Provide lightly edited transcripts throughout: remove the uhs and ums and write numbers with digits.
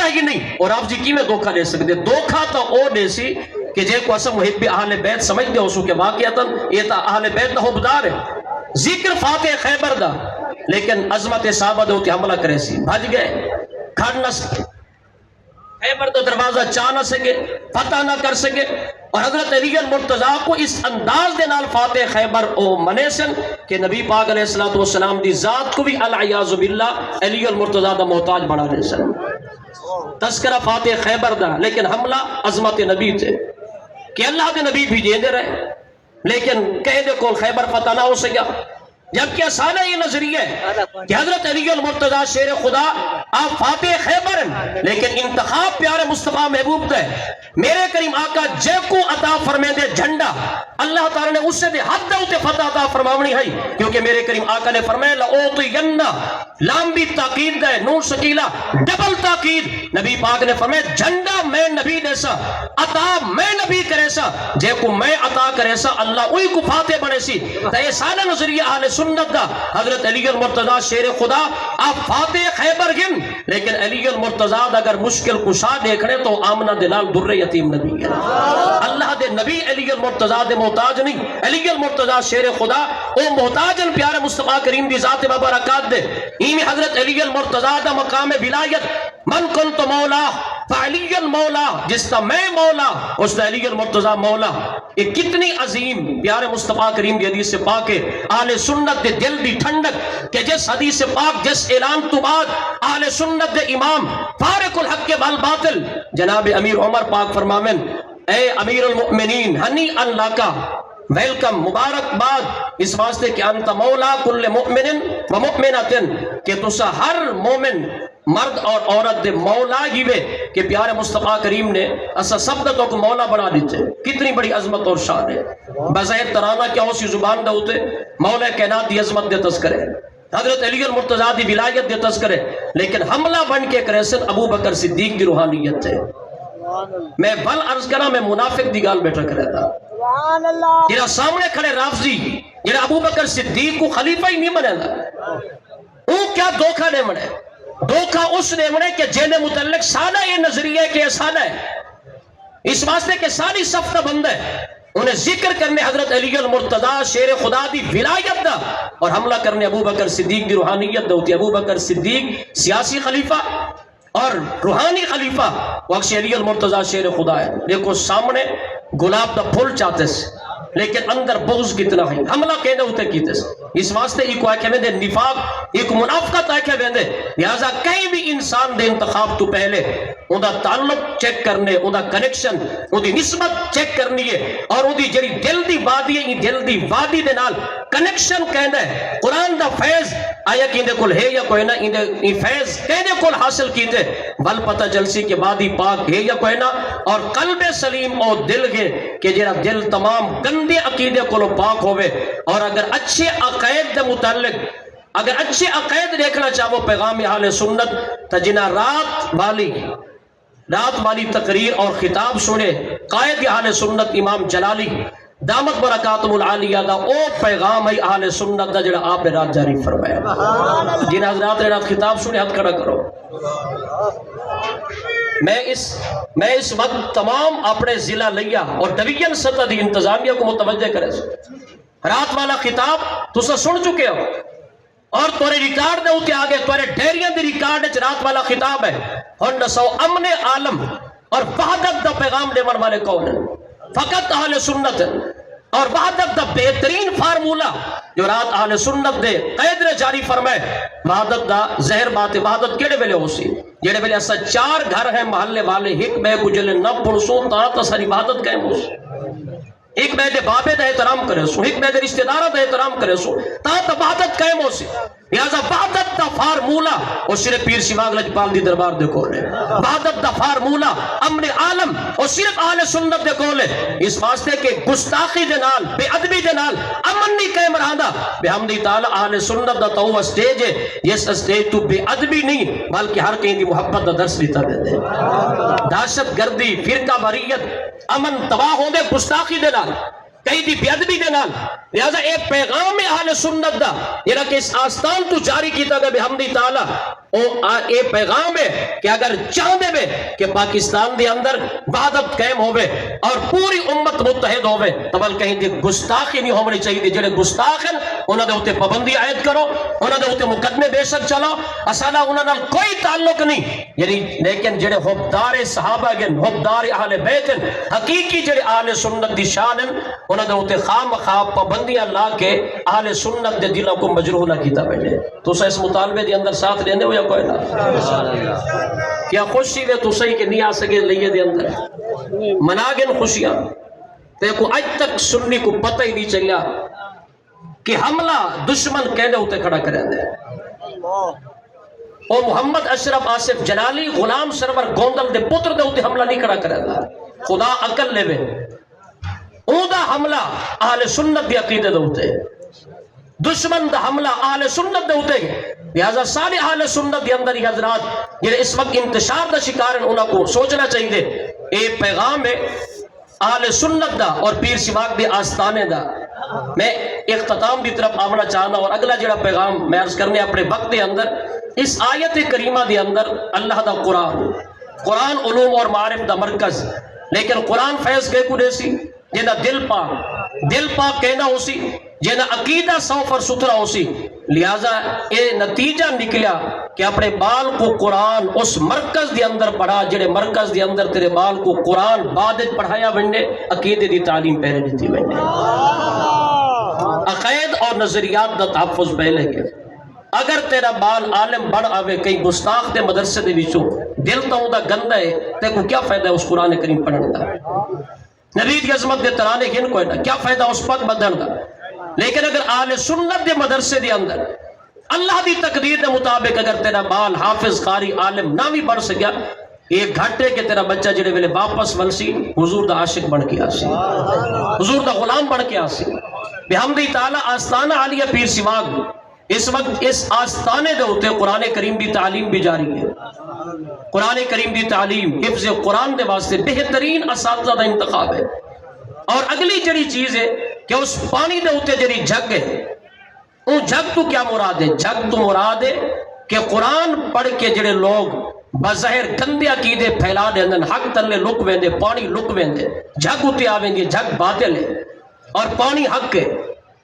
ہی نہیں اور آپ جی کی میں دھوکہ دے سکتے دھوکہ تو او دے سی کہ جے کو اسم محب اہل بیت سمجھ دے ہو سو کہ واقعتاً یہ تا اہل بیت نہ ہوبدار ہے ذکر فاتح خیبر دا لیکن عظمت صحابہ دے ہوتی حملہ کرے سی بھج گئے کھڑ نہ سکے خیبر دا دروازہ چاہ نہ سکے فتح نہ کر سکے اور حضرت علی المرتضیٰ کو اس انداز دے نال فاتح خیبر او منے سن کہ نبی پاک علیہ السلام دی ذات کو بھی العیاذ باللہ علی المرتضیٰ دا محتاج بنا دے سن تذکرہ فاتح خیبر دا لیکن حملہ عظمت نبی تھے کہ اللہ کے نبی بھی دے رہے لیکن کہہ دے کون خیبر فتح نہ ہو سکیا جبکہ آسانہ یہ نظریہ ہے کہ حضرت علی المرتضیٰ شیر خدا آپ فاتح خیبر ہیں لیکن انتخاب پیارے مصطفیٰ محبوب دے میرے کریم آقا جے کو عطا فرمے دے جھنڈا اللہ تعالیٰ نے اس سے دے حد دے فتح عطا فرماونی ہے کیونکہ میرے کریم آقا نے فرمایا لَأُوطِيَنَّ لام بھی تاقید دے نون شکیلہ ڈبل تاقید نبی پاک نے فرمایا جھنڈا میں نبی دے سا عطا میں نبی کرے سا جے کو میں عطا کرے سا اللہ اوہی کو فاتح بنے سی تو یہ سارا نظریہ اہل سنت دا حضرت علی المرتضیٰ شیر خدا آپ فاتح خیبر گن لیکن علی المرتضیٰ اگر مشکل کشا دیکھنے تو آمنہ دلال در یتیم نبی ہے اللہ دے نبی علی المرتضیٰ دے محتاج نہیں علی المرتضیٰ شیر خدا او محتاجن پیارے مصطفیٰ کریم دی ذات مبارکات دے ایمی حضرت علی المرتضیٰ دا مقام ولایت من کنت مولا فعلی المولا جس کا میں مولا اس کا علی المرتضیٰ مولا یہ کتنی عظیم پیارے مصطفیٰ کریم دی حدیث سے پاک ہے اہل سنت دے دل دی ٹھنڈک کہ جس حدیث سے پاک جس اعلان تو بعد اہل سنت دے امام فارق الحق کے بالباطل جناب امیر عمر پاک فرمامن اے امیر المؤمنین ہنی اللہ کا ویلکم مبارکباد اس واسطے کہ انت مولا کل مؤمن و مؤمنۃ کہ تسا ہر مومن مرد اور عورت دے مولا ہی وے کہ پیارے مصطفیٰ کریم نے اسا سبدتوں کو مولا بنا دیتے کتنی بڑی عظمت اور شان ہے بظاہر ترانہ کیا ہو سی زبان دے ہوتے مولا کائنات دی عظمت دے تذکرے حضرت علی المرتضیٰ دی ولایت دے تذکرے لیکن حملہ بن کے کرے سن ابو بکر صدیق دی روحانیت ہے میں بھل عرض کرا میں منافق دی گال بیٹھا کرے تھا جنہا سامنے کھڑے رافضی جنہا ابو بکر صدیق کو خلیفہ ہی نہیں بنے گا وہ کیا دھوکہ نہیں بنے دھوکہ اس نے بنے کہ جن متعلق سادہ یہ نظریہ ہے کہ یہ سادہ ہے اس واسطے کہ ساری صفتہ بند ہے انہیں ذکر کرنے حضرت علی المرتضیٰ شیر خدا دی ولایت دا اور حملہ کرنے ابو بکر صدیق دی روحانیت دا ہوتی ابو بکر صدیق سیاسی خلیفہ اور روحانی خلیفہ وقت علی المرتضیٰ شیر خدا ہے دیکھو سامنے گلاب دا پھول چاہتے سے لیکن اندر بغض کتنا ہے حملہ کہنے ہوتے کیتے سے اس واسطے ایک واقعہ میں دے نفاق ایک منافقت آئے کہ دے لہذا کہیں بھی انسان دے انتخاب تو پہلے ان دا تعلق چیک کرنے ان دا کنیکشن ان دی نسبت چیک کرنی ہے اور ان دی جڑی دل دی وادی ہے دل دی وادی دے نال کنیکشن کہنا ہے قرآن دا فیض آیا کہ اندے کل ہے یا کوئی نہ اندے فیض کہنے کل حاصل کیتے بل پتہ جلسی کے وادی پاک ہے یا کوئی نہ اور قلب سلیم اور دل گے کہ جڑا دل تمام گندے عقیدے کو پاک ہوئے اور اگر اچھے عقائد دے متعلق اگر اچھے عقائد دیکھنا چاہو پیغام اہل سنت تا جنہ رات والی تقریر اور خطاب سنے قائد اہل سنت امام جلالی دامت برکاتم العالیہ دا او پیغام ہے اہل سنت دا جڑا آپ نے رات جاری فرمایا جن حضرات نے رات خطاب سنے ہاتھ کھڑا کرو میں اس وقت تمام اپنے ضلع لیا اور ڈویژن سطح دی انتظامیہ کو متوجہ کرے رات والا خطاب تو سن چکے ہو اور تورے ریکارڈ دے ہوتے آگے تورے ڈیریاں دی ریکارڈ اچھ رات والا خطاب ہے اور نسو امن عالم اور وحدت دا پیغام دے من والے کون ہیں فقط اہل سنت اور وحدت دا بہترین فارمولہ جو رات اہل سنت دے قید نے جاری فرمائے وحدت دا زہر بات وحدت کیڑے ویلے ہو سی جیڑے ویلے ایسا 4 گھر ہیں محلے والے ایک بے کو جلے نہ پڑسوں تا ساری وحدت قائم ہو سی ایک بے دے بابے دا احترام کرے سو ایک بے دے رشتہ دارہ دا احترام کرے سو تا وحدت قائم ہو سی لہذا وحدت دا فارمولہ اور صرف پیر شیواگ لجپال دی دربار دے کولے وحدت دا فارمولہ امن عالم اور صرف اہل سنت دے کولے اس واسطے کہ گستاخی دے نال بے ادبی دے نال امن نہیں قائم رہندا بحمد تعالی اہل سنت دا تو اسٹیج ہے یہ اسٹیج تو بے ادبی نہیں بلکہ ہر کہیں دی محبت دا درس لیتا دے دہشت گردی فرقہ واریت امن تباہ ہوں دے گستاخی دے نال کئی دی بے ادبی دے نال لہذا ایک پیغام اہل سنت دا یہ کہ اس آستان تو جاری کیتا گیا بحمد تعالی یہ پیغام ہے کہ اگر چاہتے میں کہ پاکستان دے اندر وحدت قائم ہوئے اور پوری امت متحد ہوئے تو بل کہیں دی گستاخی نہیں ہونی چاہیے. جڑے گستاخ ہیں انہاں دے اوتے پابندی عائد کرو, انہاں دے اوتے مقدمے بے شک چلاؤ, اسالا انہاں نال کوئی تعلق نہیں. یعنی لیکن جڑے حبدار صحابہ گن, حبدار اہل بیت ہیں, حقیقی جڑے اہل سنت دی شان ہیں, انہاں دے اوتے خام خواب پابندیاں لا کے اہل سنت دے دلوں کو مجروح نہ کیتا بیٹھے. تو اس مطالبے دے اندر ساتھ لیندے ہو یا کوئی نہ؟ کیا خوشی وے تو صحیح کہ نہیں آ سکے لئیے دے اندر مناگن خوشیاں تے کو اج تک سنی کو پتہ ہی نہیں چلیا کہ حملہ دشمن کہنے ہوتے کھڑا کریں دے. اور محمد اشرف آصف جلالی غلام سرور گوندل دے پتر دے ہوتے حملہ نہیں کھڑا کریں دا. خدا عقل لے وے اون دا حملہ اہل سنت دی عقیدے دے ہوتے, دشمن دا حملہ اہل سنت دے ہوتے گئے. لہذا سارے اہل سنت دے اندر ہی حضرات جنہیں اس وقت انتشار دا شکار ہیں انہاں کو سوچنا چاہیے اے پیغام ہے اہل سنت دا اور پیر سواگ دے آستانے دا. میں اختتام دی طرف آمنا چاہنا اور اگلا جڑا پیغام میں عرض کرنے اپنے وقت دے اندر اس آیت کریمہ دے اندر اللہ دا قرآن علوم اور معارف دا مرکز, لیکن قرآن فیض کے کو دیسی جنہ دل پاک کہنا ہو سی, جنہ عقیدہ 100% ستھرا ہو سی. لہذا یہ نتیجہ نکلیا کہ اپنے بال کو قرآن اس مرکز دے اندر پڑھا جڑے مرکز دے اندر تیرے بال کو قرآن بعد پڑھایا بننے, عقیدے دی تعلیم پہلے دیتی بننے, عقائد اور نظریات دا تحفظ پہلے گئے. اگر تیرا بال عالم بڑھ آوے کئی گستاخ دے مدرسے دے وچوں دل تو دا گندہ ہے تے کو کیا فائدہ ہے اس قرآن کریم پڑھنے دا, نبی دی عظمت دے ترانے گن کوئی نہ, کیا فائدہ اس پاک بدن دا. لیکن اگر اہل سنت دے مدرسے دے اندر اللہ دی تقدیر دے مطابق اگر تیرا بال حافظ قاری عالم نہ بھی بڑھ سکیا, یہ گھٹے کہ تیرا بچہ جڑے ویلے واپس ولسی حضور دا عاشق بن کے آسی, حضور دا غلام بن کے آسی. بحمدی تعالی آستانہ عالیہ پیر سواگ اس وقت اس آستانے دے ہوتے قرآن کریم دی تعلیم بھی جاری ہے. قرآن کریم دی تعلیم حفظ قرآن دے واسطے بہترین اساتذہ دا انتخاب ہے. اور اگلی جڑی چیز ہے کہ اس پانی دے ہوتے جڑی جھگ ہے, ان جھگ تو کیا مراد ہے؟ جھگ تو مراد ہے کہ قرآن پڑھ کے جڑے لوگ بظاہر گندے عقیدے پھیلا دے اندن حق تلے لک ویندے, پانی لک ویندے, جھگ ہوتے آویں گے, جھگ باطل ہے اور پانی حق ہے,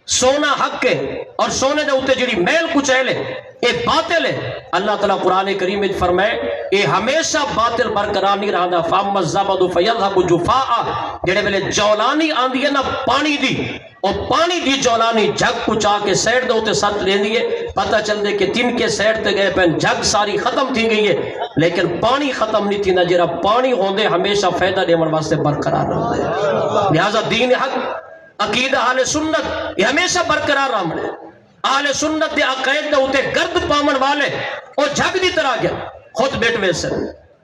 سونا حق ہے اور سونے دے ہوتے جڑی میل کچیل ہے یہ باطل ہے. اللہ تعالیٰ قرآن کریم میں فرمائے یہ ہمیشہ باطل برقرار نہیں رہا. فَأَمَّا الزَّبَدُ فَيَذْهَبُ جُفَاءً, جڑے ویلے جولانی آندی ہے نا پانی دی, اور پانی دی جولانی جھگ کچا کے سیڈ دے ہوتے ساتھ لے دیئے, پتہ چل دے کہ تن کے سیڈ تے گئے پہن جھگ ساری ختم تھی گئی ہے, لیکن پانی ختم نہیں تھی نا. جرا پانی ہوندے ہمیشہ فائدہ دیمن واسطے برقرار رہا ہے. لہذا دین حق عقیدہ اہل سنت یہ ہمیشہ برقرار رہا ہے. اہل سنت دے عقائد دے ہوتے گرد پامن والے اور جھگ دی طرح گیا خود بیٹ ویسے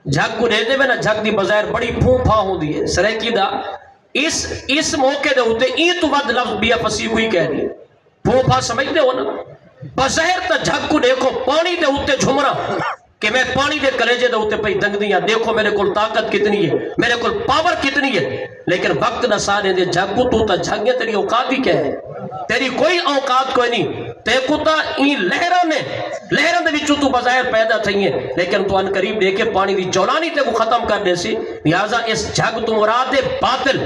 جھگ کو دے دے میں نا, جھگ دی بظاہر بڑی پھوں پھا ہوں دی ہے سرکی دا اس موقع دے ہوتے این تو بعد لفظ بیا فسی ہوئی کہہ رہی ہے. پھوں پھا سمجھ دے ہو نا, بظاہر تا جھگ کو دیکھو پانی دے ہوتے جھمرا کہ میں پانی دے کلیجے دے ہوتے پہی دنگ دیاں, دیکھو میرے کل طاقت کتنی ہے, میرے کل پاور کتنی ہے, لیکن وقت نہ سانے دے جھگ کو تو تا جھگیں تیری اوقات ہی کیا ہے, تیری کوئی اوقات کوئی نہیں. تے کو تا این لہران دے وچوں تو بظاہر پیدا تھئی ہیں, لیکن تو ان قریب دیکھے پانی دی جولانی تے کو ختم کر دے سی. لہذا اس جھگ تو مراد باطل,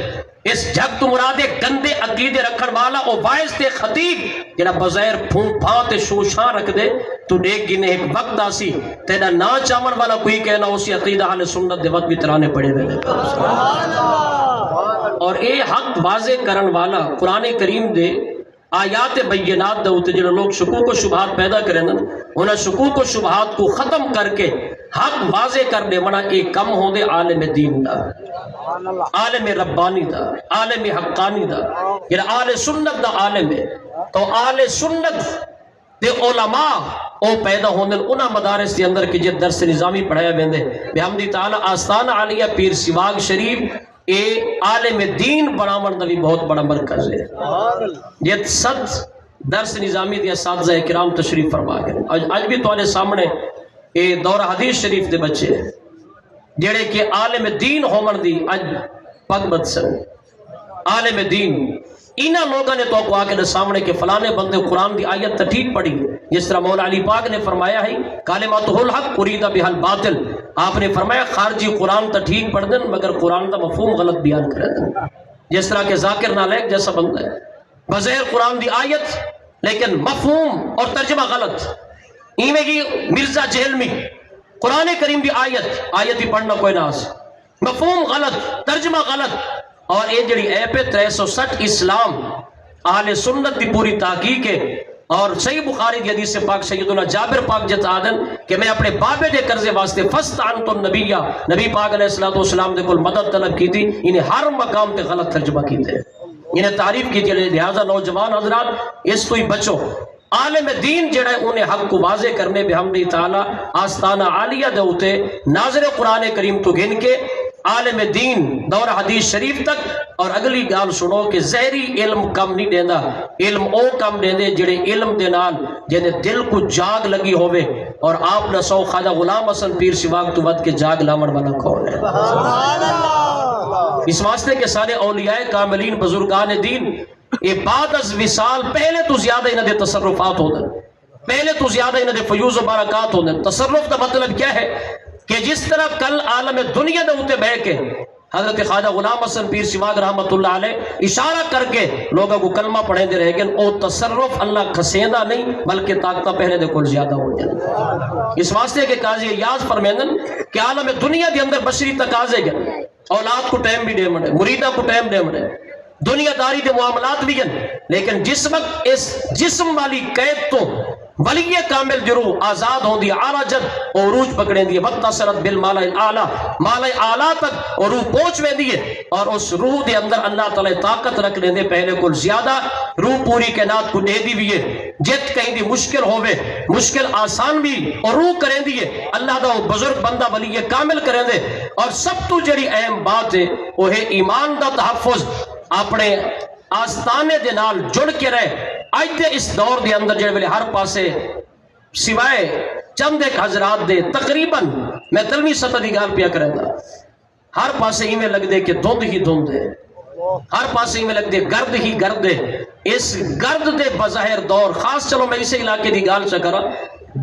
اس جھگ تو مراد گندے عقیدے رکھن والا اور باعث تے خطیب جنہ بظاہر پھون پھا تے شوشاں رکھ دے. تو دیکھ گنے ایک وقت آسی تیرا نا چامن والا کوئی کہنا اسی عقیدہ اہل سنت دے وقت بھی ترانے پڑے ہوئے. اور اے حق واضح کرن والا قرآن کریم دے آیات بینات دے ہوتے جنہوں لوگ شکوک و شبہات پیدا کریں انہاں شکوک و شبہات کو ختم کر کے حق واضح کر دے منا ایک کم ہوں دے عالم دین دا, عالم ربانی دا, عالم حقانی دا, یہ عالم سنت دا عالم ہے. تو عالم سنت دے علماء او پیدا ہوندے انہاں مدارس دے اندر کہ جے درس نظامی پڑھایا ویندے. بحمدی تعالی آستانہ عالیہ پیر سواگ شریف اے عالم دین بناون دا بھی بہت بڑا مرکز ہے. یہ صد درس نظامی دے اساتذہ کرام تشریف فرما گئے. آج بھی تواڈے سامنے اے دورہ حدیث شریف دے بچے ہیں جڑے کہ عالم دین ہون دی اج پگ بد سن. عالم دین انہاں لوگوں نے تو کو آ کے سامنے کہ فلانے بندے قرآن دی آیت تو ٹھیک پڑھی، جس طرح مولا علی پاک نے فرمایا ہے کلماتہ الحق ارید بہا الباطل، آپ نے فرمایا خارجی قرآن تو ٹھیک پڑھ دیں مگر قرآن کا مفہوم غلط بیان کر دیں. جس طرح کہ ذاکر نالائق جیسا بندہ ہے، بظاہر قرآن دی آیت لیکن مفہوم اور ترجمہ غلط. ایویں کی مرزا جہلمی قرآن کریم دی آیت ہی پڑھنا کوئی ناس، مفہوم غلط، ترجمہ غلط. اور یہ جڑی ایپ ہے 360 اسلام اہل سنت دی پوری تحقیق ہے، اور صحیح بخاری دی حدیث پاک سیدنا جابر پاک جت آدن کہ میں اپنے بابے دے قرضے واسطے فاستعنت النبی، نبی پاک علیہ الصلوۃ والسلام دے کول مدد طلب کی تھی، انہیں ہر مقام تے غلط ترجمہ کیتے، انہیں تعریف کی تھی. لہذا نوجوان حضرات اس تو ہی بچو. عالم دین جڑا ہے انہیں حق کو واضح کرنے بحمد تعالی آستانہ عالیہ دے اوتے ناظر قرآن کریم تو گن کے عالم دین دور حدیث شریف تک. اور اگلی گال سنو کہ زہری علم کم نہیں دینا، علم او کم دیندے جڑے علم دے نال جنے دل کو جاگ لگی ہوئے. اور آپ نہ سو خواجہ غلام حسن پیر سواگ تو ود کے جاگ لامن والا کون ہے؟ اس واسطے کہ سارے اولیاء کاملین بزرگان دین یہ بعد از وصال پہلے تو زیادہ انہاں دے تصرفات ہوندے، پہلے تو زیادہ انہاں دے فیوز و برکات ہوندے. تصرف کا مطلب کیا ہے کہ جس طرح کل عالم دنیا دے اوتے بہ کے حضرت خواجہ غلام حسن پیر سواگ رحمت اللہ علیہ اشارہ کر کے لوگوں کو کلمہ پڑھیں دے رہے گئے، او تصرف اللہ کھسیندہ نہیں بلکہ طاقتہ پہلے دے کول زیادہ ہو جائے. اس واسطے کہ قاضی ایاز فرمیندن کہ عالم دنیا دے اندر بشری تقاضے گئے، اولاد کو ٹائم بھی دے مڑے، مریدہ کو ٹائم دے مڑے، دنیا داری دے معاملات بھی ہیں. لیکن جس وقت اس جسم والی قید تو ولی کامل جرو آزاد ہوں دی عراجت عروج پکڑیں دی وقت اثرت بالمالا اعلیٰ، مالا اعلیٰ تک روح پہنچ میں دیئے. اور اس روح دے اندر اللہ تعالی طاقت رکھ لیں دے پہلے کل زیادہ روح پوری کائنات کو دے دی بھی ہے. جت کہیں دی مشکل ہوئے مشکل آسان بھی اور روح کریں دیئے اللہ دا بزرگ بندہ ولی کامل کریں دے. اور سب تو جڑی اہم بات ہے وہ ہے ایمان دا تحفظ، اپنے آستانے دے نال جڑ کے رہے. آج دے اس دور دے اندر جڑے ویلے ہر پاسے سوائے چند ایک حضرات دے تقریباً میں تلوی سطح دی گال پیا کریں گا، ہر پاسے ہی میں لگ دے کہ دھند ہی دھند ہے، ہر پاسے ہی میں لگ دے گرد ہی گرد ہے. اس گرد دے بظاہر دور خاص چلو میں اسے علاقے دی گال چکرا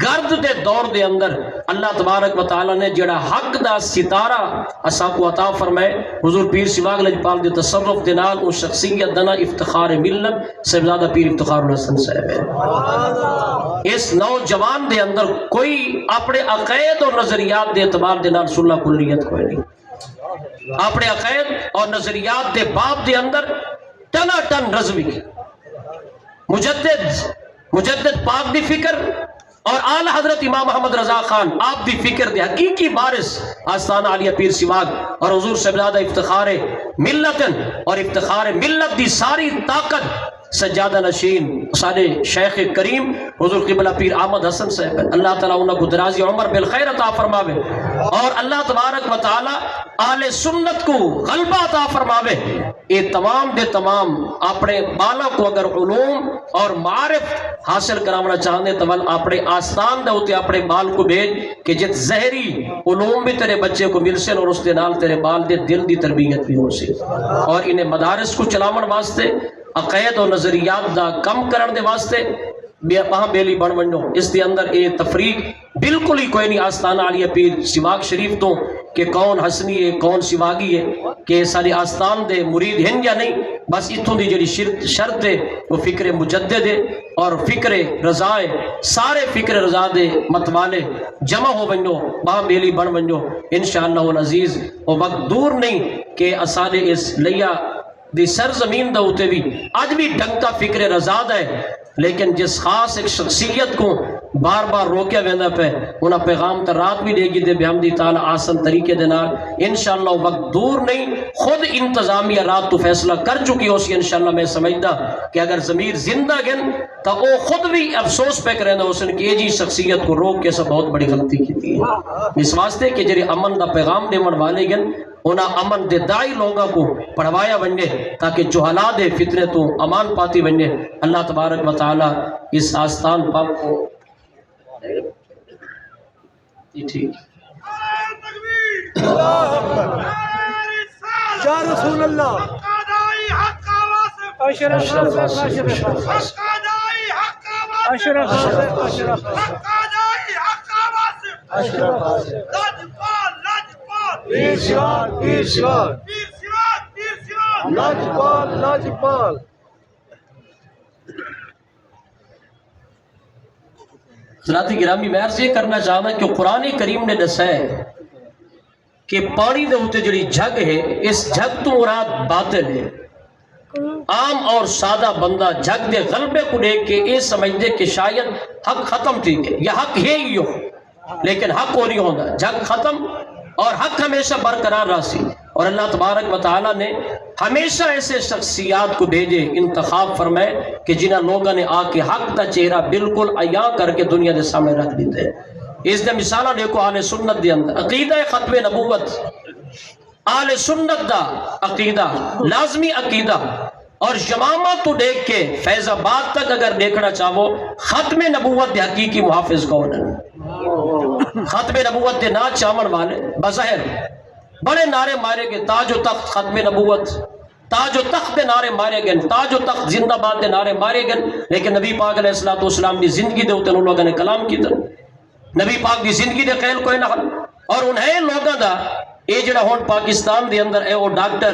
گرد دے دور دے اندر اللہ تبارک و تعالی نے جڑا حق دا ستارہ اسا کو عطا فرمائے حضور پیر سواگ لجپال دے تصرف دے نال اس شخصیت دنا افتخار ملت صاحبزادہ پیر افتخار الحسن صاحب ہے. اس نوجوان دے اندر کوئی اپنے عقائد اور نظریات دے اعتبار دے نال صلح کلیت کوئی نہیں، اپنے عقائد اور نظریات دے باب دے اندر ٹنا ٹن رضوی مجدد پاک دی فکر اور آل حضرت امام محمد رضا خان آپ دی فکر دے حقیقی وارث آستانہ علیہ پیر سواگ اور حضور صاحبزادہ افتخار ملتن اور افتخار ملت دی ساری طاقت سجادہ نشین سارے شیخ کریم حضور قبلہ پیر احمد حسن صاحب، اللہ تعالیٰ انہوں کو درازی عمر بالخیر عطا فرماوے اور اللہ تبارک و تعالیٰ اہل سنت کو غلبہ عطا فرماوے. یہ تمام دے تمام اپنے بالا کو اگر علوم اور معارف حاصل کرانا چاہنے تو اپنے آستان دے ہوتے اپنے بال کو بھیج کہ جت زہری علوم بھی تیرے بچے کو مل سے اور اس دے نال تیرے بال دے دل دی تربیت بھی ہو سی. اور انہیں مدارس کو چلاون واسطے عقائد و نظریات دا کم کرن دے واسطے وہاں بیلی بن ونجو. اس دے اندر اے تفریق بالکل ہی کوئی نہیں آستانہ علیہ پیر سواگ شریف تو کہ کون حسنی ہے کون سواگی ہے کہ ساری آستان دے مرید ہیں یا نہیں. بس اتھوں دی جڑی شرط ہے وہ فکر مجدد ہے اور فکر رضا ہے. سارے فکر رضا دے متوالے جمع ہو ونجو وہاں بیلی بن ونجو انشاءاللہ العزیز. وہ وقت دور نہیں کہ اسالے اس لیا دی سرزمین دا ہوتے بھی آج بھی ڈنکا فکر رضا ہے، لیکن جس خاص ایک شخصیت کو بار بار روکیا ویندہ پہ انہاں پیغام تر رات بھی دے گی دے بحمدی تعالی آسن طریقے دینا انشاءاللہ. وقت دور نہیں، خود انتظامیہ رات تو فیصلہ کر چکی ہو سی. انشاءاللہ میں سمجھدا کہ اگر ضمیر زندہ گن تو وہ خود بھی افسوس پہ کریں ہو سن کہ یہ جی شخصیت کو روک کے سب بہت بڑی غلطی کی تھی. اس واسطے کہ جڑے امن دا پیغام دے من والے گن انہاں امن دے دائی لوگوں کو پڑھوایا ونجے تاکہ جہلا دے فتنے تو امان پاتی ونجے. اللہ تبارک و تعالی اس آستان پاک کو ٹھیک یا رسول اللہ حضرات گرامی میں عرض یہ کرنا چاہتا کہ قرآن کریم نے دسا ہے کہ پانی دے ہوتے جڑی جھگ ہے اس جھگ تو مراد باطل ہے. عام اور سادہ بندہ جھگ دے غلبے کو دیکھ کے یہ سمجھ دے کہ شاید حق ختم تھی گئے یا حق ہے ہی ہو, لیکن حق ہو نہیں ہوتا. جھگ ختم اور حق ہمیشہ برقرار رہی. اور اللہ تبارک و تعالیٰ نے ہمیشہ ایسے شخصیات کو بھیجے, انتخاب فرمائے کہ جنہاں لوگوں نے آ کے حق کا چہرہ بالکل عیاں کر کے دنیا کے سامنے رکھ دیتے. اس نے مثالہ دیکھو اہل سنت دے اندر عقیدہ ختم نبوت, اہل سنت دا عقیدہ لازمی عقیدہ. اور یمامہ تو دیکھ کے فیض آباد تک اگر دیکھنا چاہو ختم نبوت دے حقیقی محافظ کون ہے؟ ختم نبوت دے نا چاون والے بظاہر بڑے نعرے مارے گئے, تاج و تخت ختم نبوت, تاج و تخت دے نعرے مارے گئے, تاج و تخت زندہ باد دے نعرے مارے گئے, لیکن نبی پاک علیہ السلام دی زندگی دے ہوتے لوگوں نے کلام کی تھا. نبی پاک دی زندگی دے قیل کوئی نہ. اور انہیں لوگوں دا اے جڑا ہون پاکستان دے اندر اے وہ ڈاکٹر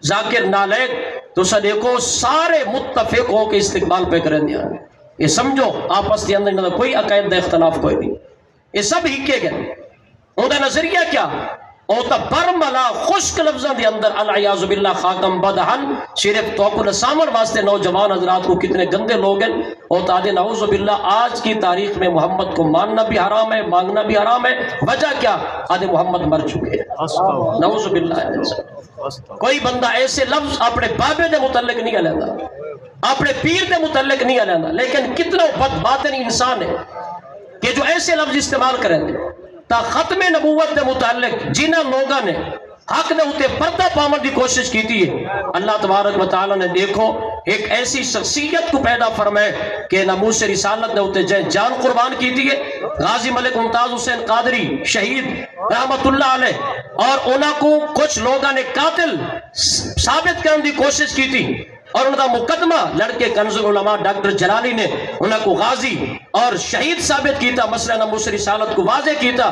ذاکر نالک تو سا دیکھو سارے متفق ہو کے استقبال پہ کریں دیا. یہ سمجھو آپس کے اندر کوئی عقائد دا اختلاف کوئی نہیں, یہ سب ہکے گئے. ان کا نظریہ کیا اوتا برملا خشک لفظاں دے اندر العیاذ باللہ خاتم بدہن صرف توقع نسامر واسطے نوجوان حضرات کو کتنے گندے لوگ ہیں. اوتا دے نعوذ باللہ آج کی تاریخ میں محمد کو ماننا بھی حرام ہے, مانگنا بھی حرام ہے. وجہ کیا؟ آدھے محمد مر چکے ہیں نعوذ باللہ. کوئی بندہ ایسے لفظ اپنے بابے دے متعلق نہیں لینا, اپنے پیر دے متعلق نہیں لینا, لیکن کتنا بد باطن انسان ہے کہ جو ایسے لفظ استعمال کریں گے. تا ختم نبوت دے متعلق جنہاں لوگوں نے حق دے ہوتے پردہ پاون دی کوشش کی تھی, اللہ تبارک و تعالیٰ نے دیکھو ایک ایسی شخصیت کو پیدا فرمائے کہ ناموس رسالت دے ہوتے جان قربان کی تھی. غازی ملک ممتاز حسین قادری شہید رحمت اللہ علیہ, اور انہاں کو کچھ لوگوں نے قاتل ثابت کرنے دی کوشش کی تھی, اور ان کا مقدمہ لڑکے کنز العلماء ڈاکٹر جلالی نے انہوں کو غازی اور شہید ثابت کیتا, مسئلہ ناموس رسالت کو واضح کیتا.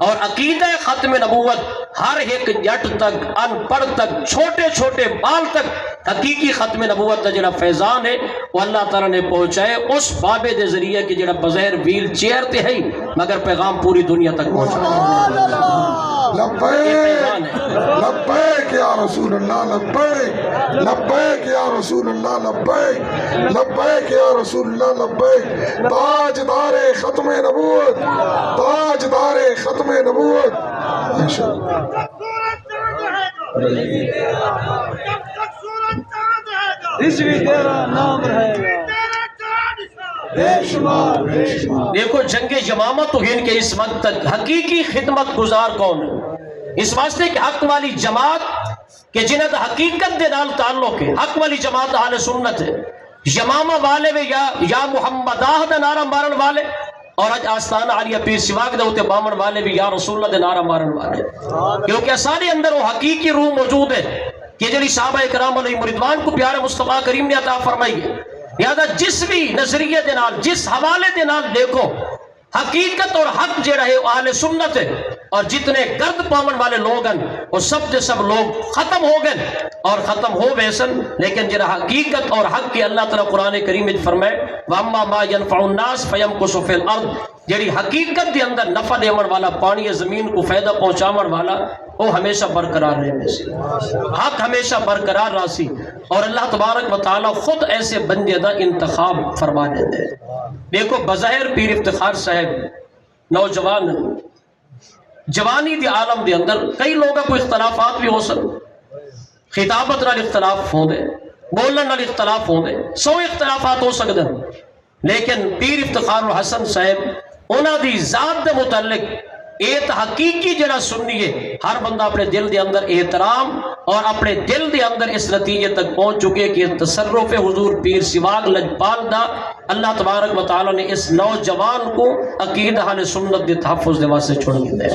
اور عقیدہ ختم نبوت ہر ایک جٹ تک, ان پڑھ تک, چھوٹے چھوٹے بال تک حقیقی ختم نبوت کا جڑا فیضان ہے وہ اللہ تعالیٰ نے پہنچائے اس بابے دے ذریعے کہ جڑا بظاہر ویل چیئر تے ہے مگر پیغام پوری دنیا تک پہنچا. لبیک لبیک یا رسول اللہ, لبیک لبیک یا رسول اللہ, لبیک لبیک یا رسول اللہ, لبیک. تاجدار ختم نبوت, تاجدار ختم نبوت. دیکھو جنگ یمامہ توہین کے اس وقت تک حقیقی خدمت گزار کون ہے؟ اس واسطے کہ حق والی جماعت کہ جنہیں دا حقیقت دے نال تعلق ہے, حق والی جماعت اہل سنت ہے. یمامہ والے میں یا محمد آہ دا نعرہ مارن والے, اور اج آستانہ علیہ پیر سواگ دے ہوتے بامن والے بھی یا رسول اللہ دے نعرہ مارن والے. کیونکہ سارے اندر وہ حقیقی روح موجود ہے کہ جلی صحابہ کرام علیہ مردوان کو پیارے مصطفیٰ کریم نے عطا فرمائی ہے. یادہ جس بھی نظریے دے نال, جس حوالے دے نال دیکھو حقیقت اور حق جڑا ہے اہل سنت ہے, اور جتنے گرد پاون والے لوگ ہیں وہ سب دے سب لوگ ختم ہو گئے اور ختم ہو بیسن. لیکن جڑا حقیقت اور حق کی اللہ تعالیٰ قرآن کریم میں فرمائے وَأَمَّا مَا يَنْفَعُ النَّاسِ فَيَمْكُسُ فِي الْأَرْضِ, جڑی حقیقت دے اندر نفع دیون والا, پانی زمین کو فائدہ پہنچاون والا, وہ ہمیشہ برقرار رہے سی, حق ہمیشہ برقرار رہا سی. اور اللہ تبارک و تعالیٰ خود ایسے بندے دا انتخاب فرما دیتے ہیں. دیکھو بظاہر پیر افتخار صاحب نوجوان جوانی دی عالم دے اندر کئی لوگوں کو اختلافات بھی ہو سکتے, خطابت نال اختلاف ہوں دے, بولن نال اختلاف ہوں دے, 100 اختلافات ہو سکتے ہیں, لیکن پیر افتخار الحسن صاحب انہاں دی ذات دے متعلق ایت حقیقی جڑا سننی ہے, ہر بندہ اپنے دل دے اندر احترام اور اپنے دل دے اندر اس نتیجے تک پہنچ چکے کہ تصرف حضور پیر سواگ لجپال دا اللہ تبارک و تعالیٰ نے اس نوجوان کو عقیدہ اہل سنت دے تحفظ دے واسطے چھوڑ دیا.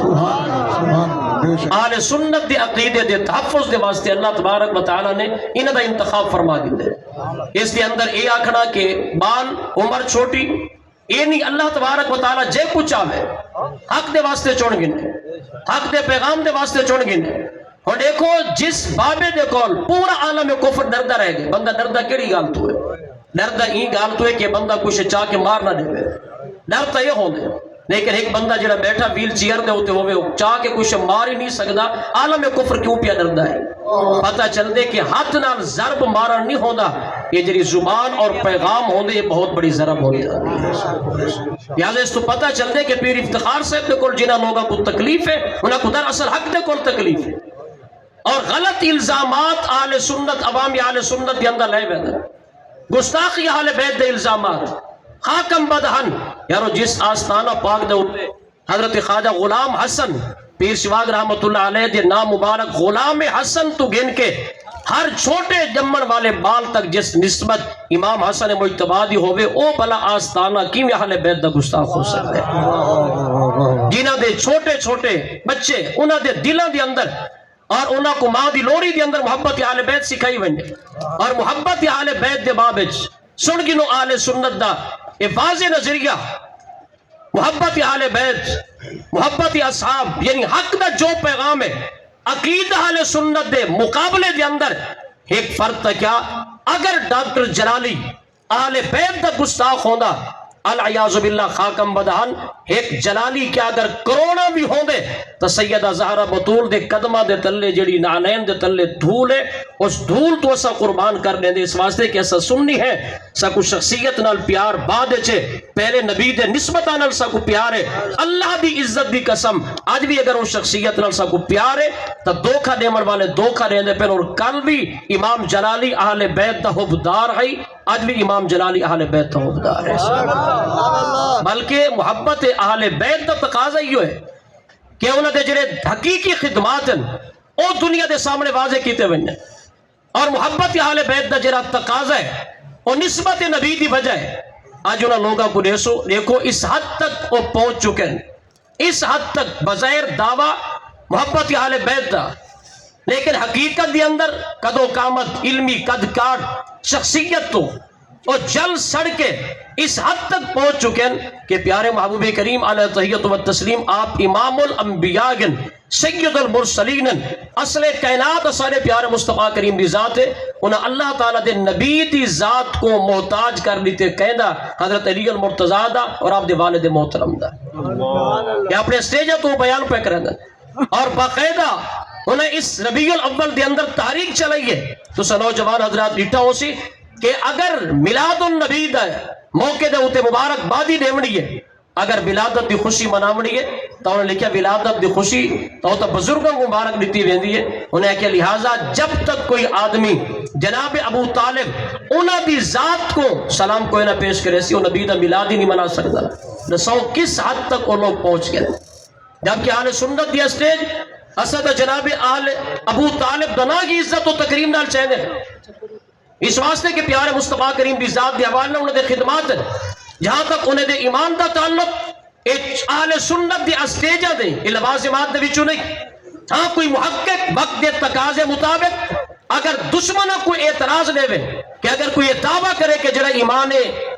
اہل سنت دے عقیدے دے تحفظ دے واسطے اللہ تبارک و تعالیٰ نے انہاں دا انتخاب فرما دیا. اس کے اندر یہ آکھنا کہ بال عمر چھوٹی یہ نہیں، اللہ تبارک و تعالیٰ جے کچھ آوے حق دے واسطے چن گنے، حق دے پیغام دے واسطے چن گنے۔ اور دیکھو جس بابے دے کول پورا عالم کفر ڈردہ رہ گئے، بندہ ڈردہ کیڑی گال تو ہے؟ ڈردہ ہی گال تو ہے کہ بندہ کچھ چاہ کے مار نہ دے، ڈرتا یہ ہوں دے۔ لیکن ایک بندہ جڑا بیٹھا ویل چیئر دے ہوتے ہوئے چاہ کے کچھ مار ہی نہیں سکتا، عالم کفر کیوں پیا ڈردا ہے؟ پتہ چل دے کہ ہاتھ نال ضرب مارن نہیں ہوندا، یہ جڑی زبان اور پیغام ہوندے یہ بہت بڑی ضرب ہوندی ہے۔ لہذا اس تو پتہ چل دے کہ پیر افتخار صاحب دے کول جنہاں لوگاں کو تکلیف ہے انہاں کو دراصل حق دے کول تکلیف ہے، اور غلط الزامات اہل سنت عوامی اہل سنت دے اندر لے ویندے، گستاخی اہل بیت دے الزامات خاکم بدہن۔ یارو جس آستانہ پاک دے اوپر حضرت خواجہ غلام حسن پیر شواگ رحمت اللہ علیہ دے نام مبارک غلام حسن تو گن کے ہر چھوٹے جمن والے بال تک جس نسبت امام حسن مجتبی دی ہوئے او بلا آستانہ کیوں اہل بیت دا گستاخ ہو سکتے ہیں؟ جنہاں دے چھوٹے چھوٹے بچے انہاں دے دلاں دے اندر اور انہاں کو ماں دی لوری دے اندر محبت اہل بیت سکھائی ونجے، اور محبت اہل بیت دے باب وچ سن گنو اہل سنت دا اے واضح نظریہ محبت اہل بیت محبت اصحاب یعنی حق دا جو پیغام ہے عقیدہ اہل سنت دے مقابلے دے اندر ایک فرق تھا کیا؟ اگر ڈاکٹر جلالی اہل بیت دا گستاخ ہوندا العیاذ باللہ خاکم بدہن، ایک جلالی کیا اگر کرونا بھی ہوندے تو سیدہ زہرا بطول دے قدمہ دے تلے جڑی نعلین دے تلے دھول ہے اس دھول تو اسا قربان کر دیں دے، اس واسطے کہ اسا سننی ہے سا کو شخصیت نال پیار بعد چھے، پہلے نبی دے نسبتہ نال سا کو پیار ہے، اللہ دی عزت دی قسم آج بھی اگر وہ شخصیت نال سا کو پیار ہے تو دھوکہ دیمن والے دھوکہ دیں دے پھر، اور کل بھی امام جلالی اہل بیت دا حبدار ہے، آج بھی امام جلالی اہل بیت دا حبدار ہے، بلکہ محبت اہل بیت دا تقاضا ہی ہے کہ انہوں نے جڑے حقیقی خدمات ہیں او دنیا دے سامنے واضح کیتے ہوئے، اور محبت اہل بیت دا جڑا تقاضا ہے اور نسبت نبی دی وجہ ہے آج انہوں لوگوں کو دیکھو اس حد تک وہ پہنچ چکے ہیں، اس حد تک بظاہر دعویٰ محبت اہل بیت دا، لیکن حقیقت دی اندر قد و قامت علمی قد کاٹ شخصیت تو اور جل سڑ کے اس حد تک پہنچ چکے ہیں کہ پیارے محبوب کریم علیہ تحیت و تسلیم آپ امام الانبیاء گن سید المرسلین اصل کائنات سارے پیارے مصطفیٰ کریم دی ذات ہے، انہاں اللہ تعالیٰ دے نبی دی ذات کو محتاج کر لیتے قیدہ حضرت علی المرتضیٰ دا اور آپ دے والد محترم دا، یہ اپنے سٹیجہ تو بیان پہ کریں اور باقاعدہ انہیں اس ربیع الاول دے اندر تحریک چلائیے تو نوجوان حضرات ڈیٹا ہو سی کہ اگر میلاد النبی دا موقع دے ہوتے مبارک بادی دیونی ہے، اگر ولادت دی خوشی مناونی ہے تو انہوں نے لکھا ولادت دی خوشی تو بزرگوں کو مبارک دیتی ویندی ہے، انہیں کہ لہٰذا جب تک کوئی آدمی جناب ابو طالب انہاں دی ذات کو سلام کوئی نہ پیش کرے سی وہ نبی دا میلاد ہی نہیں منا سکتا، نسو کس حد تک وہ لوگ پہنچ گئے، جبکہ اہل سنت دی اسٹیج اسد جناب آل ابو طالب دنا کی عزت و تکریم نال چاہنے اس واسطے کہ پیارے مصطفیٰ کریم دی ذات دی حوالے انہیں دے خدمات ہیں، جہاں تک انہیں دے ایمان دا تعلق اہل سنت دی اسٹیجہ دے لوازمات دے وچوں نہیں، ہاں کوئی محقق وقت دے تقاضے مطابق اگر دشمنہ کوئی اعتراض لے وے کہ اگر کوئی یہ دعویٰ کرے کہ جڑا ایمان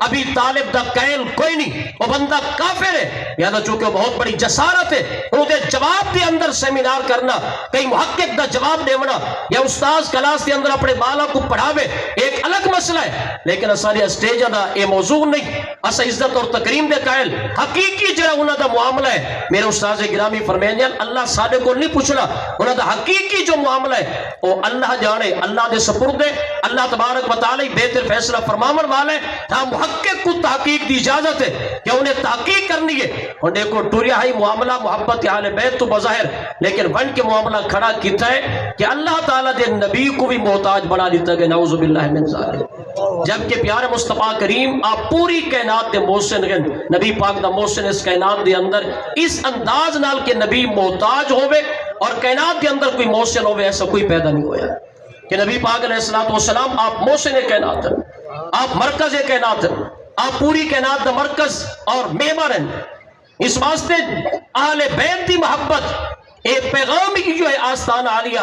ابی طالب دا قائل کوئی نہیں وہ بندہ کافر ہے، یہاں چونکہ بہت بڑی جسارت ہے انہوں نے جواب دے اندر سیمینار کرنا، کئی محقق دا جواب دیونا یا استاذ کلاس دے اندر اپنے بالا کو پڑھاوے ایک الگ مسئلہ ہے، لیکن اساری اسٹیجہ دا یہ موضوع نہیں، اسا عزت اور تکریم دے قائل حقیقی جڑا انہوں دا معاملہ ہے، میرے استاذ گرامی فرمائیں اللہ سادے کو نہیں پوچھنا، انہوں دا حقیقی جو معاملہ ہے وہ اللہ جانے، اللہ دے سپرد ہے، اللہ تبارک و تعالی بہتر فیصلہ فرماون والے، ہاں محقق کو تحقیق دی اجازت ہے کہ انہیں تحقیق کرنی ہے، اور دیکھو ٹوریا ہی معاملہ محبت اہل بیت تو بظاہر لیکن ون کے معاملہ کھڑا کیتا ہے کہ اللہ تعالیٰ دے نبی کو بھی محتاج بنا دیتا گیا، نعوذ باللہ من ذالک، جبکہ پیارے مصطفیٰ کریم آپ پوری کائنات دے محسن ہیں، نبی پاک دا محسن اس کائنات دے اندر اس انداز نال کہ نبی محتاج ہوئے اور کائنات دے اندر کوئی محسن ہوئے ایسا کوئی پیدا نہیں ہویا کہ نبی پاک علیہ السلام آپ محسن کائنات ہیں، آپ مرکز کائنات ہیں، آپ پوری کائنات دا مرکز اور معمار ہیں، اس واسطے اہل بیت دی محبت ایک پیغام کی جو ہے آستان عالیہ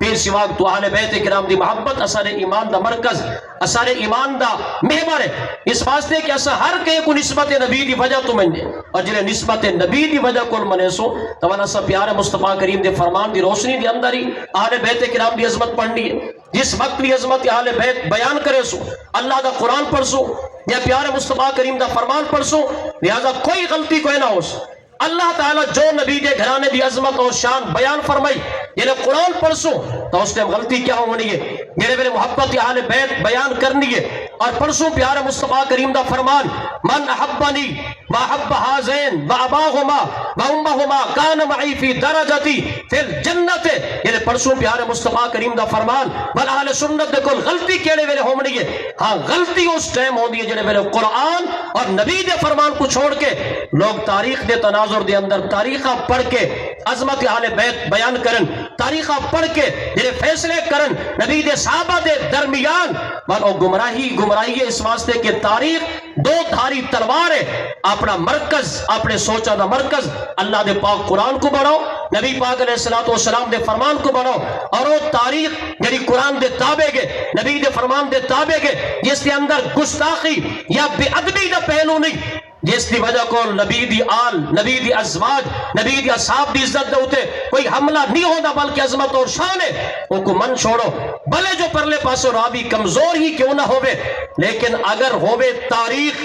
پیر سواگ تو اہل بیت کرام دی محبت اثر ایمان دا مرکز اثر ایمان دا محور ہے اس واسطے کہ اسا ہر کہیں کو نسبت نبی دی وجہ تو مننے اور جنہیں نسبت نبی دی وجہ کل منے سو تو وانا سا پیارے مصطفیٰ کریم دے فرمان دی روشنی دی اندر ہی اہل بیت کرام دی عظمت پڑھنی ہے جس وقت بھی عظمت اہل بیت بیان کرے سو اللہ دا قرآن پڑھ سو یا پیارے مصطفیٰ کریم دا فرمان پڑھ سو لہذا کوئی غلطی کوئی نہ ہو سو اللہ تعالیٰ جو نبی دے گھرانے دی عظمت اور شان بیان فرمائی یعنی قرآن پرسوں تو اس نے غلطی کیا ہونی ہے میرے میرے محبت اہل بیت بیان کرنی ہے اور پرسوں پیارے مصطفیٰ کریم دا فرمان من احبنی واحب حازین واباہما وامہما کان معی فی درجتی فی الجنت یعنی پرسوں پیارے مصطفیٰ کریم دا فرمان بل اہل سنت دے کل غلطی کیڑے ویلے ہونی ہے ہاں غلطی اس ٹائم ہوندی ہے جنہیں ویلے قرآن اور نبی دے فرمان کو چھوڑ کے لوگ تاریخ دے تناظر دے اندر تاریخہ پڑھ کے عظمت اہل بیت بیان کرن تاریخہ پڑھ کے جنہیں فیصلے کرن نبی دے صحابہ دے درمیان مانو گمراہی ہے اس واسطے کہ تاریخ دو دھاری تلوار ہے اپنا مرکز اپنے سوچا دا مرکز اللہ دے پاک قرآن کو بڑھو نبی پاک علیہ السلام دے فرمان کو بڑھو اور وہ تاریخ یعنی قرآن دے تابع گے نبی دے فرمان دے تابع گے جس کے اندر گستاخی یا بے ادبی دا پہلو نہیں جس دی وجہ کو نبی دی آل نبی دی ازواج نبی دی اصحاب دی عزت دے ہوتے کوئی حملہ نہیں ہوتا بلکہ عظمت اور شان ہے ان کو من چھوڑو بلے جو پرلے پاسو رابی کمزور ہی کیوں نہ ہوئے لیکن اگر ہوئے تاریخ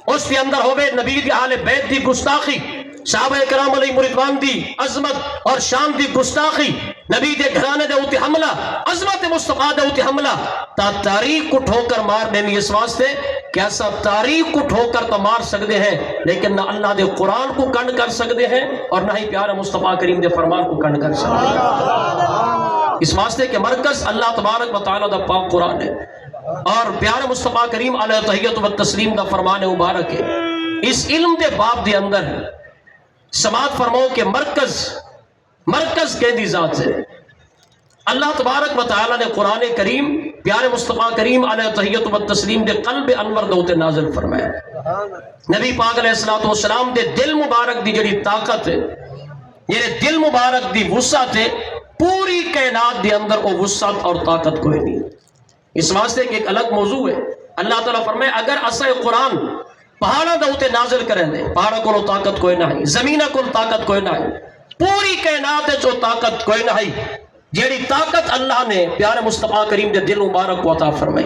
اس کے اندر ہوئے نبی دی آل بیت دی گستاخی صحابہ کرام علیہ رضوان دی عظمت اور شان دی گستاخی نبی دے گھرانے دے ہوتی حملہ عظمت مصطفیٰ دے ہوتی حملہ تا تاریخ کو ٹھوکر مار دینی اس واسطے کیا سب تاریخ کو ٹھوکر تو مار سکتے ہیں لیکن نہ اللہ دے قرآن کو کنڈ کر سکتے ہیں اور نہ ہی پیارے مصطفیٰ کریم دے فرمان کو کنڈ کر سکتے ہیں اس واسطے کہ مرکز اللہ تبارک و تعالیٰ دا پاک قرآن ہے اور پیارے مصطفیٰ کریم علیہ تحیت و تسلیم دا فرمان مبارک ہے اس علم دے باب دے اندر سماعت فرماؤ کہ مرکز کی ذات ہے اللہ تبارک و تعالی نے قرآن کریم پیارے مصطفیٰ کریم علیہ تحیت و تسلیم دے قلب انور دوتے نازل فرمایا نبی پاک علیہ السلام دے دل مبارک دی جڑی طاقت ہے یہ دل مبارک دی وسعت ہے پوری کائنات دے اندر وہ وسعت اور طاقت کوئی نہیں اس واسطے کہ ایک الگ موضوع ہے اللہ تعالیٰ فرمائے اگر اسے قرآن پہاڑا دوتے نازل کریں دے پہاڑا کو طاقت کوئی نہ ہے زمینہ کو طاقت کوئی نہ ہے پوری کائنات جو طاقت کوئی نہ ہے جیڑی طاقت اللہ نے پیارے مصطفیٰ کریم دے دل مبارک کو عطا فرمائی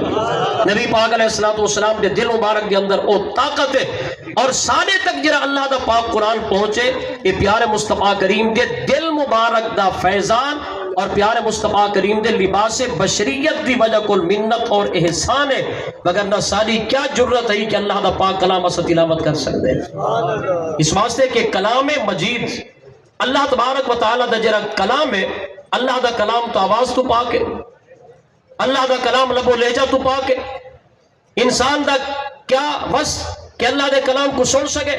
نبی پاک علیہ السلام دے دل مبارک دے اندر وہ طاقت ہے اور سانے تک جرا اللہ دا پاک قرآن پہنچے یہ پیارے مصطفیٰ کریم دے دل مبارک دا فیضان اور پیارے مصطفیٰ کریم دے لباس بشریت دی وجہ کل منت اور احسان ہے مگر نہ ساری کیا جرت ہے کہ اللہ دا پاک کلام اسا تلاوت کر سکتے ہیں اس واسطے کہ کلام مجید اللہ تبارک و تعالیٰ دا جرا کلام ہے اللہ دا کلام تو آواز تو پاک ہے اللہ دا کلام لب و لہجہ تو پاک ہے انسان دا کیا بس کہ اللہ دے کلام کو سن سکے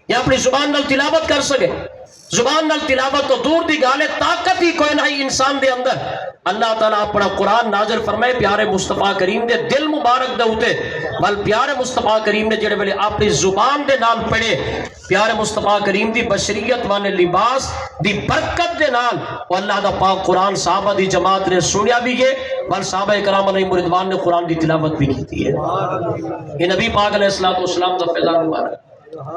یا اپنی زبان نال تلاوت کر سکے زبان نال تلاوت تو دور دی گالے طاقت ہی کوئی نہیں انسان دے اندر اللہ تعالیٰ اپنا قرآن نازل فرمائے پیارے مصطفیٰ کریم دے دل مبارک دے ہوتے بل پیارے مصطفیٰ کریم نے جڑے ویلے اپنی زبان دے نال پڑھے پیارے مصطفیٰ کریم دی بشریت والے لباس دی برکت دے نال اور اللہ دا پاک قرآن صحابہ دی جماعت نے سنیا بھی ہے بل صحابہ کرام علیہ رضوان نے قرآن دی تلاوت بھی کی ہے یہ نبی پاک علیہ السلام دا فیضان مبارک